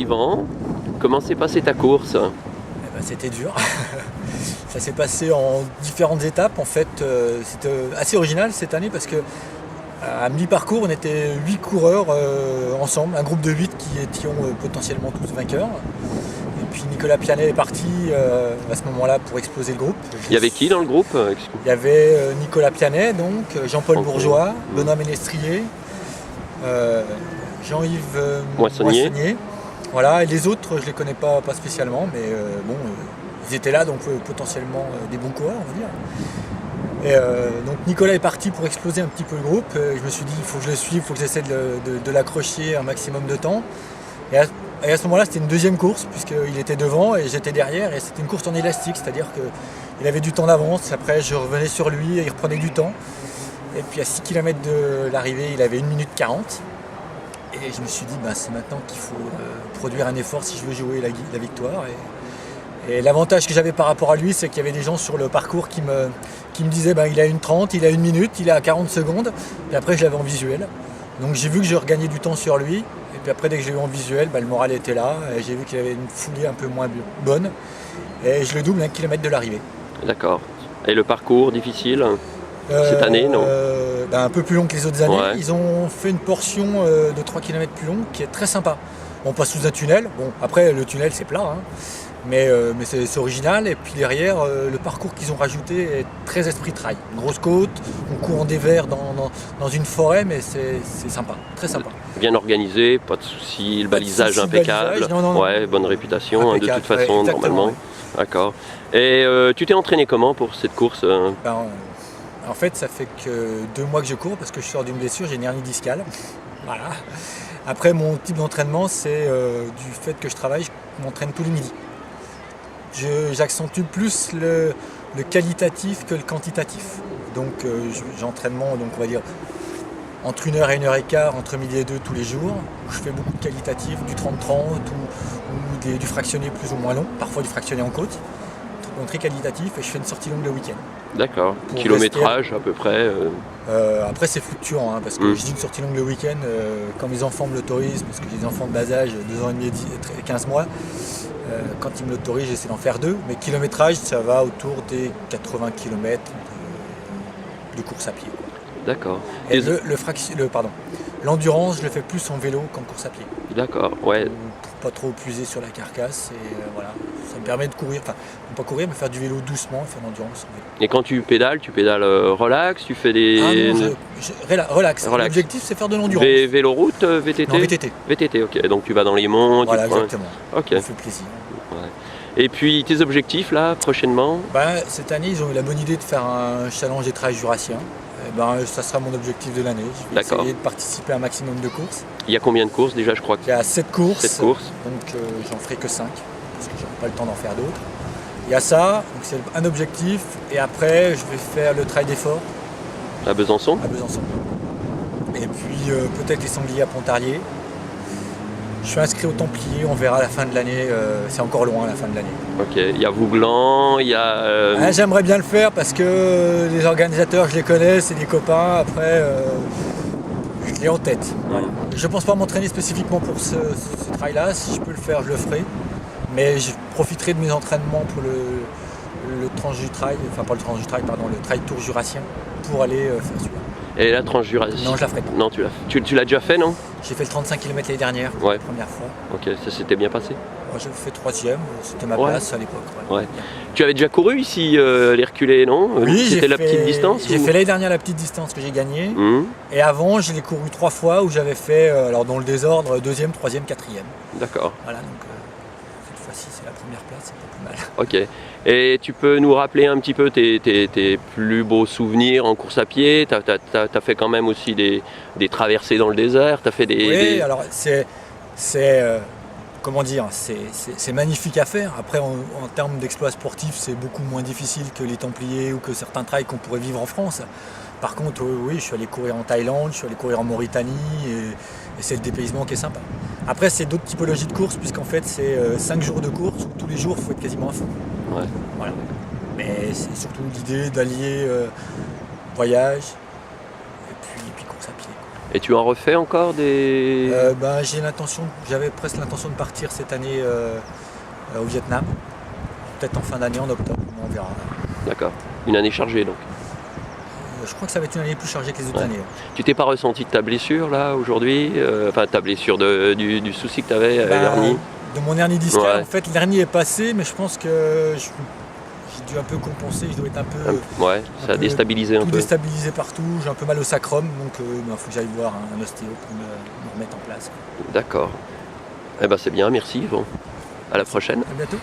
arrivant. Comment s'est passée ta course? Eh ben, c'était dur. Ça s'est passé en différentes étapes. En fait, c'était assez original cette année parce que à mi-parcours, on était 8 coureurs ensemble, un groupe de 8 qui étions potentiellement tous vainqueurs. Et puis Nicolas Pianet est parti à ce moment-là pour exploser le groupe. Il y avait qui dans le groupe? Il y avait Nicolas Pianet, donc Jean-Paul Bourgeois, Benoît Ménestrier, Jean-Yves Moissonnier. Voilà, et les autres, je ne les connais pas spécialement, mais bon, ils étaient là, donc potentiellement des bons coureurs, on va dire. Et donc Nicolas est parti pour exploser un petit peu le groupe. Je me suis dit, il faut que je le suive, il faut que j'essaie de l'accrocher un maximum de temps. Et à ce moment-là, c'était une deuxième course, puisqu'il était devant et j'étais derrière. Et c'était une course en élastique, c'est-à-dire qu'il avait du temps d'avance. Après, je revenais sur lui et il reprenait du temps. Et puis à 6 km de l'arrivée, il avait 1 minute 40. Et je me suis dit, c'est maintenant qu'il faut produire un effort si je veux jouer la victoire. Et l'avantage que j'avais par rapport à lui, c'est qu'il y avait des gens sur le parcours qui me disaient il a 1:30, il a 1 minute, il a 40 secondes. Et après, je l'avais en visuel. Donc j'ai vu que je regagnais du temps sur lui. Et puis après, dès que je l'ai eu en visuel, le moral était là. Et j'ai vu qu'il avait une foulée un peu moins bonne. Et je le double 1 km de l'arrivée. D'accord. Et le parcours difficile cette année, non? Un peu plus long que les autres années. Ouais. Ils ont fait une portion de 3 km plus longue qui est très sympa. On passe sous un tunnel. Bon, après, le tunnel, c'est plat. Mais c'est original. Et puis derrière, le parcours qu'ils ont rajouté est très esprit trail. Une grosse côte, on court en dévers dans une forêt, mais c'est sympa, très sympa. Bien organisé, pas de soucis, le balisage impeccable. Non. Ouais, bonne réputation de toute façon, ouais, normalement. Ouais. D'accord. Et tu t'es entraîné comment pour cette course? En fait, ça fait que 2 mois que je cours parce que je sors d'une blessure, j'ai une hernie discale. Voilà. Après, mon type d'entraînement, c'est du fait que je travaille, je m'entraîne tous les midis. J'accentue plus le qualitatif que le quantitatif. Donc j'entraînement, on va dire, entre 1 heure et 1 heure et quart, entre midi et 2 tous les jours. Je fais beaucoup de qualitatif, du 30-30 ou du fractionné plus ou moins long, parfois du fractionné en côte. Donc très qualitatif, et je fais une sortie longue le week-end. D'accord. Kilométrage à peu près Après c'est fluctuant, parce que je dis une sortie longue le week-end quand mes enfants me l'autorisent, parce que j'ai des enfants de bas âge, 2 ans et demi et 15 mois. Quand ils me l'autorisent, j'essaie d'en faire 2. Mais kilométrage, ça va autour des 80 km de course à pied. D'accord. Et l'endurance, je le fais plus en vélo qu'en course à pied. D'accord, ouais. Pour pas trop puiser sur la carcasse. Et voilà, ça me permet de courir, enfin, pas courir, mais faire du vélo doucement, faire de l'endurance en vélo. Et quand tu pédales relax, tu fais des... Relax. L'objectif, c'est faire de l'endurance. Véloroute, VTT? Non, VTT. VTT, ok. Donc tu vas dans les monts. Voilà, exactement. Ok. Ça fait plaisir. Ouais. Et puis tes objectifs là, prochainement? Cette année, ils ont eu la bonne idée de faire un challenge des trails jurassiens. Ça sera mon objectif de l'année. Je vais essayer de participer à un maximum de courses. Il y a combien de courses déjà? Je crois qu'il y a 7 courses. 7 courses. Donc j'en ferai que 5, parce que j'aurai pas le temps d'en faire d'autres. Il y a ça, donc c'est un objectif. Et après, je vais faire le trail d'effort. À Besançon? À Besançon. Et puis peut-être les sangliers à Pontarlier. Je suis inscrit au Templier, on verra à la fin de l'année, c'est encore loin à la fin de l'année. Ok, il y a Vouglan, il y a... J'aimerais bien le faire parce que les organisateurs, je les connais, c'est des copains, après je l'ai en tête. Voilà. Je ne pense pas m'entraîner spécifiquement pour ce trail-là, si je peux le faire, je le ferai. Mais je profiterai de mes entraînements pour le Transjutrail, enfin pas le Transjutrail, pardon, le Trail Tour Jurassien, pour aller faire celui-là. Et la Transjurassienne? Non, je la ferai pas. Non, tu l'as déjà fait, non? J'ai fait le 35 km l'année dernière, ouais. La première fois. Ok, ça s'était bien passé? Moi, j'ai fait 3e, c'était ma place à l'époque. Ouais. Tu avais déjà couru ici, l'Herculé, non? Oui, c'était la petite distance? J'ai fait l'année dernière la petite distance que j'ai gagnée. Et avant, je l'ai couru 3 fois où j'avais fait, alors dans le désordre, 2e, 3e, 4e. D'accord. Voilà, donc cette fois-ci, c'est la première place, c'est pas plus mal. Ok. Et tu peux nous rappeler un petit peu tes plus beaux souvenirs en course à pied? T'as fait quand même aussi des traversées dans le désert, t'as fait Oui, alors comment dire, c'est magnifique à faire. Après, en termes d'exploits sportifs, c'est beaucoup moins difficile que les Templiers ou que certains trails qu'on pourrait vivre en France. Par contre, oui, je suis allé courir en Thaïlande, je suis allé courir en Mauritanie et c'est le dépaysement qui est sympa. Après, c'est d'autres typologies de courses, puisqu'en fait, c'est 5 jours de course où tous les jours, il faut être quasiment à fond. Ouais. Voilà. Mais c'est surtout l'idée d'allier voyage et puis course à pied. Et tu en refais encore des... J'avais presque l'intention de partir cette année au Vietnam. Peut-être en fin d'année, en octobre, on verra. D'accord. Une année chargée donc. Je crois que ça va être une année plus chargée que les autres années. Tu t'es pas ressenti de ta blessure là aujourd'hui, enfin ta blessure du souci que tu avais à l'hernie? De mon hernie discale, en fait l'hernie est passée, mais je pense que j'ai dû un peu compenser, je dois être un peu... Ouais, ça a déstabilisé un peu. Déstabilisé partout, j'ai un peu mal au sacrum, donc il faut que j'aille voir un ostéo pour me remettre en place. D'accord. Eh ben c'est bien, merci Yvon. À la prochaine. À bientôt.